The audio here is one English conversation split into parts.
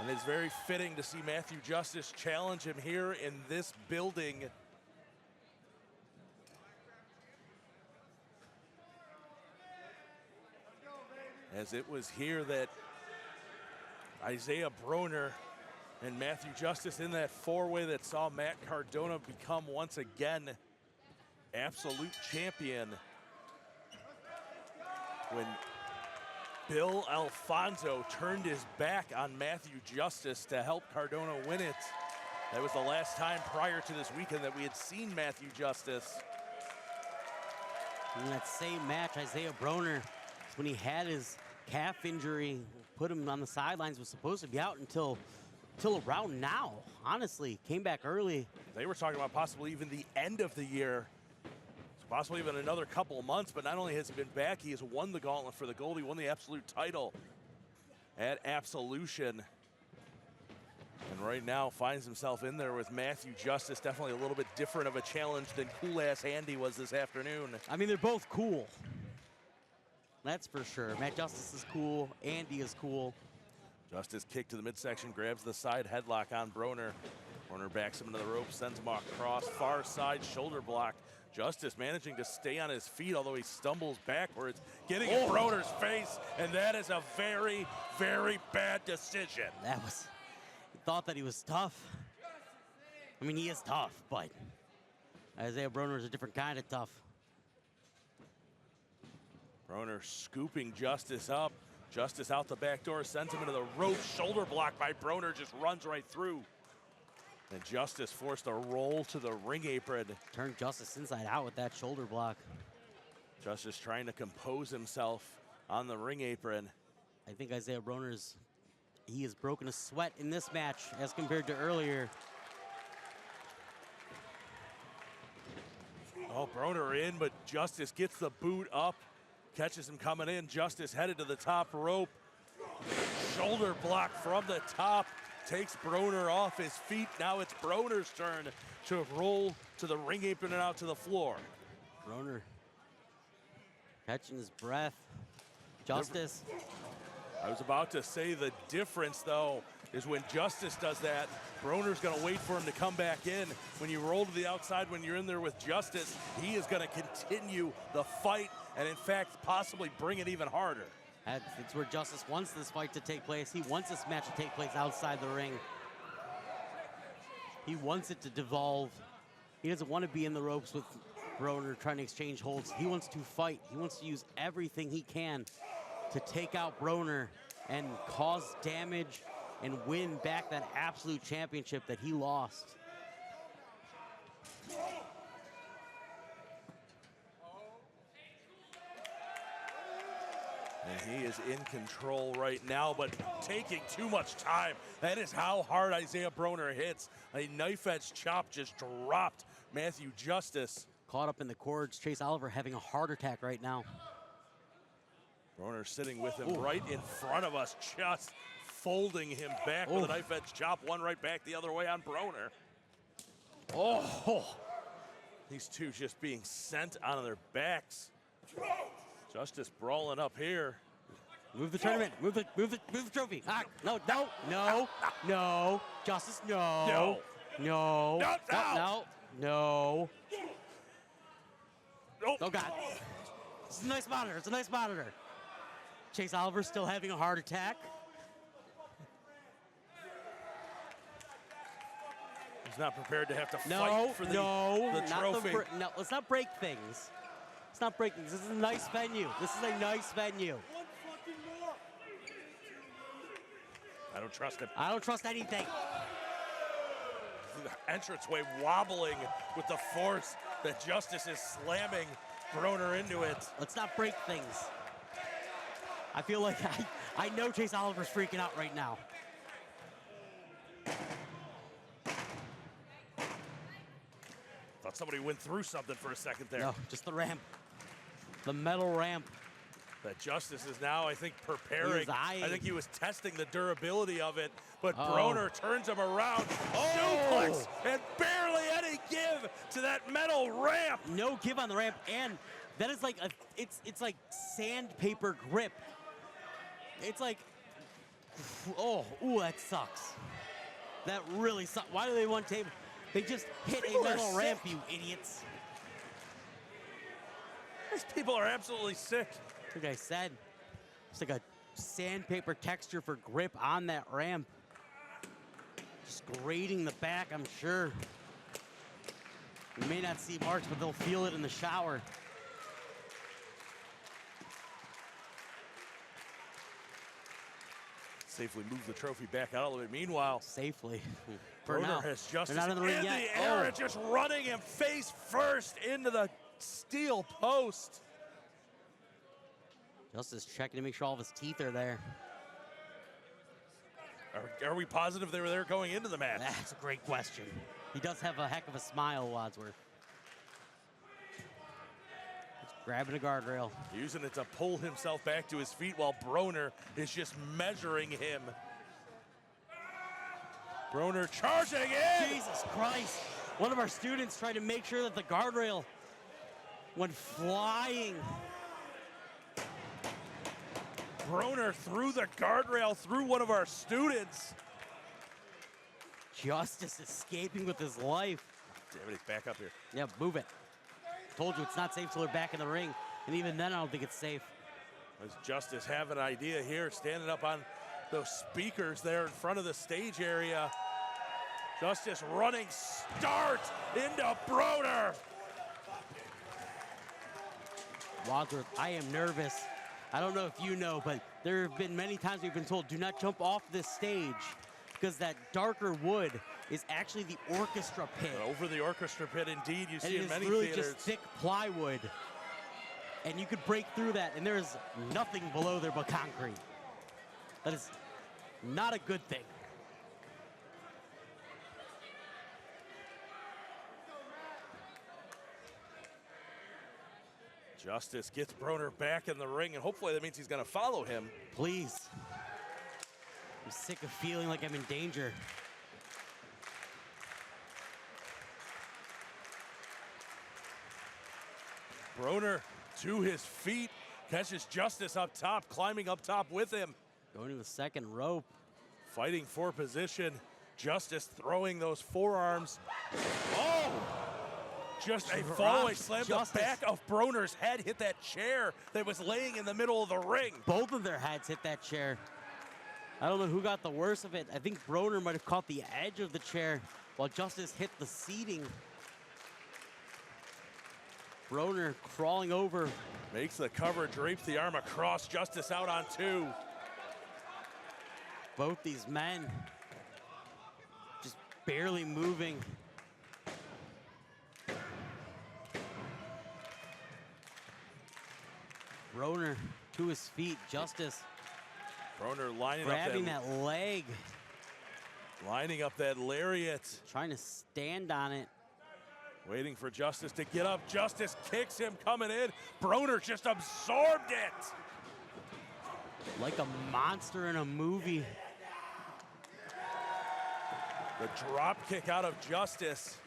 And it's very fitting to see Mathew Justice challenge him here in this building. As it was here that Isaiah Broner and Mathew Justice in that four-way that saw Matt Cardona become once again absolute champion. When Bill Alfonso turned his back on Mathew Justice to help Cardona win it. That was the last time prior to this weekend that we had seen Mathew Justice. In that same match, Isaiah Broner, when he had his calf injury, put him on the sidelines, was supposed to be out until around now, honestly. Came back early. They were talking about possibly even the end of the year. Possibly even another couple of months, but not only has he been back, he has won the gauntlet for the gold. He won the absolute title at Absolution. And right now finds himself in there with Mathew Justice. Definitely a little bit different of a challenge than Cool Ass Andy was this afternoon. I mean, they're both cool. That's for sure. Matt Justice is cool. Andy is cool. Justice kick to the midsection, grabs the side headlock on Broner. Broner backs him into the rope, sends him across, far side shoulder block. Justice managing to stay on his feet, although he stumbles backwards, getting in Broner's face, and that is a very, very bad decision. That was, he thought that he was tough. I mean, he is tough, but Isaiah Broner is a different kind of tough. Broner scooping Justice up. Justice out the back door, sends him into the rope. Shoulder block by Broner, just runs right through. And Justice forced a roll to the ring apron. Turned Justice inside out with that shoulder block. Justice trying to compose himself on the ring apron. I think Isaiah Broner's, he has broken a sweat in this match as compared to earlier. Oh, Broner in, but Justice gets the boot up. Catches him coming in. Justice headed to the top rope. Shoulder block from the top. Takes Broner off his feet. Now it's Broner's turn to roll to the ring apron and out to the floor. Broner catching his breath. Justice. I was about to say the difference, though, is when Justice does that, Broner's going to wait for him to come back in. When you roll to the outside, when you're in there with Justice, he is going to continue the fight and, in fact, possibly bring it even harder. It's where Justice wants this fight to take place. He wants this match to take place outside the ring. He wants it to devolve. He doesn't want to be in the ropes with Broner trying to exchange holds. He wants to fight. He wants to use everything he can to take out Broner and cause damage and win back that absolute championship that he lost. And he is in control right now, but taking too much time. That is how hard Isaiah Broner hits. A knife edge chop just dropped Mathew Justice. Caught up in the cords. Chase Oliver having a heart attack right now. Broner sitting with him right in front of us, just folding him back with a knife edge chop. One right back the other way on Broner. These two just being sent on their backs. Justice brawling up here. Move the tournament. Move the trophy. Ah, no. Justice, no. No. Oh God. It's a nice monitor. It's a nice monitor. Chase Oliver still having a heart attack. He's not prepared to have to fight for the trophy. No, let's not break things. Let's not break things. This is a nice venue. I don't trust him. I don't trust anything. The entranceway wobbling with the force that Justice is slamming Broner into it. Let's not break things. I feel like I know Chase Oliver's freaking out right now. Thought somebody went through something for a second there. No, just the ramp. The metal ramp. That Justice is now, I think, preparing. I think he was testing the durability of it, but Broner turns him around. Suplex, and barely any give to that metal ramp. No give on the ramp, and that is like it's like sandpaper grip. It's like Oh, ooh, that sucks. That really sucks. Why do they want table? They just hit People a are metal ramp, sick. you idiots. These people are absolutely sick. Like I said, it's like a sandpaper texture for grip on that ramp. Just grating the back, I'm sure. You may not see marks, but they'll feel it in the shower. Safely move the trophy back out a little bit. Meanwhile, Safely. For Broner now. has They're Justice not in the ring yet. the air and just running him face first into the steel post. Justice checking to make sure all of his teeth are there. Are we positive they were there going into the match? That's a great question. He does have a heck of a smile, Wadsworth. Just grabbing a guardrail. Using it to pull himself back to his feet while Broner is just measuring him. Broner charging in! Jesus Christ. One of our students tried to make sure that the guardrail went flying. Broner threw the guardrail through one of our students. Justice escaping with his life. Damn it, he's back up here. Yeah, move it. Told you it's not safe till they're back in the ring. And even then, I don't think it's safe. Does Justice have an idea here, standing up on those speakers there in front of the stage area. Justice running start into Broner. Wadsworth, I am nervous. I don't know if you know, but there have been many times we've been told, do not jump off this stage because that darker wood is actually the orchestra pit. Over the orchestra pit, indeed, you see in many And it is really theaters. just thick plywood. And you could break through that, and there's nothing below there but concrete. That is not a good thing. Justice gets Broner back in the ring, and hopefully that means he's going to follow him. Please. I'm sick of feeling like I'm in danger. Broner to his feet, catches Justice up top, climbing up top with him. Going to the second rope. Fighting for position. Justice throwing those forearms. Oh! Just a follow-away slam. The back of Broner's head hit that chair that was laying in the middle of the ring. Both of their heads hit that chair. I don't know who got the worst of it. I think Broner might have caught the edge of the chair while Justice hit the seating. Broner crawling over. Makes the cover, drapes the arm across. Justice out on two. Both these men just barely moving. Broner to his feet. Justice Broner lining grabbing up that leg. Lining up that lariat. Trying to stand on it. Waiting for Justice to get up. Justice kicks him coming in. Broner just absorbed it. Like a monster in a movie. The drop kick out of Justice.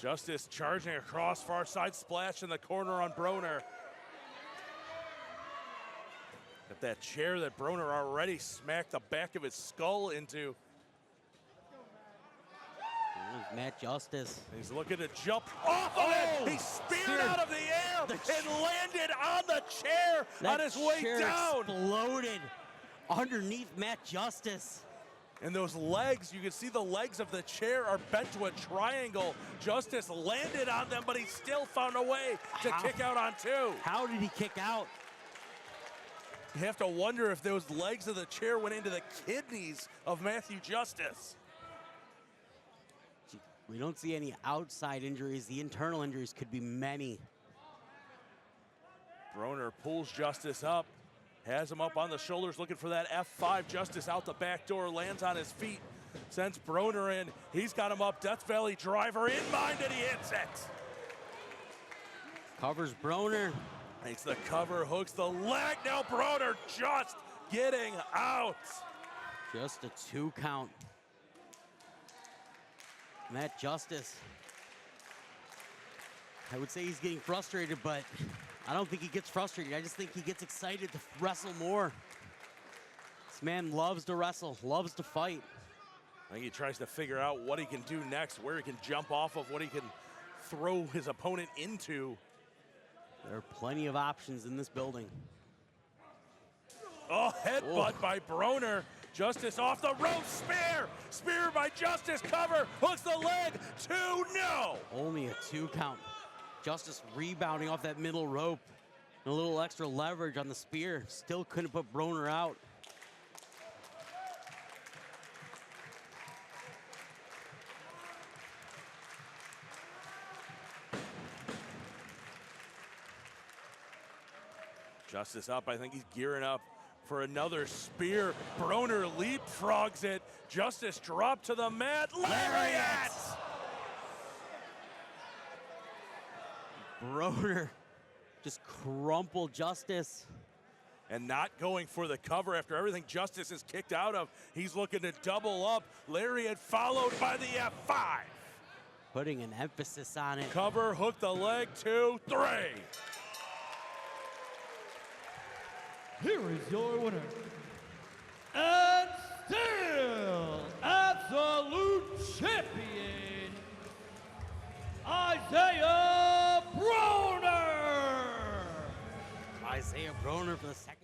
Justice charging across, far side splash in the corner on Broner. At that chair that Broner already smacked the back of his skull into. Here's Matt Justice. He's looking to jump off of it. He speared out of the air and landed on the chair on his way down. Exploded underneath Matt Justice. And those legs, you can see the legs of the chair are bent to a triangle. Justice landed on them, but he still found a way to kick out on two. How did he kick out? You have to wonder if those legs of the chair went into the kidneys of Mathew Justice. We don't see any outside injuries. The internal injuries could be many. Broner pulls Justice up, has him up on the shoulders, looking for that F5. Justice out the back door, lands on his feet, sends Broner in. He's got him up, Death Valley driver in mind, and he hits it. Covers Broner. Makes the cover, hooks the leg. Now Broner just getting out. Just a 2 count. Matt Justice. I would say he's getting frustrated, but I don't think he gets frustrated. I just think he gets excited to wrestle more. This man loves to wrestle, loves to fight. I think he tries to figure out what he can do next, where he can jump off of, what he can throw his opponent into. There are plenty of options in this building. Oh, headbutt by Broner. Justice off the rope, spear! Spear by Justice, cover, hooks the leg, 2, no! Only a 2 count. Justice rebounding off that middle rope. And a little extra leverage on the spear. Still couldn't put Broner out. Justice up, I think he's gearing up for another spear. Broner leapfrogs it. Justice dropped to the mat. Lariat! Broner just crumpled Justice. And not going for the cover after everything Justice is kicked out of. He's looking to double up. Lariat followed by the F5. Putting an emphasis on it. Cover, hook the leg, 2, 3. Here is your winner, and still absolute champion, Isaiah Broner! Isaiah Broner for the second.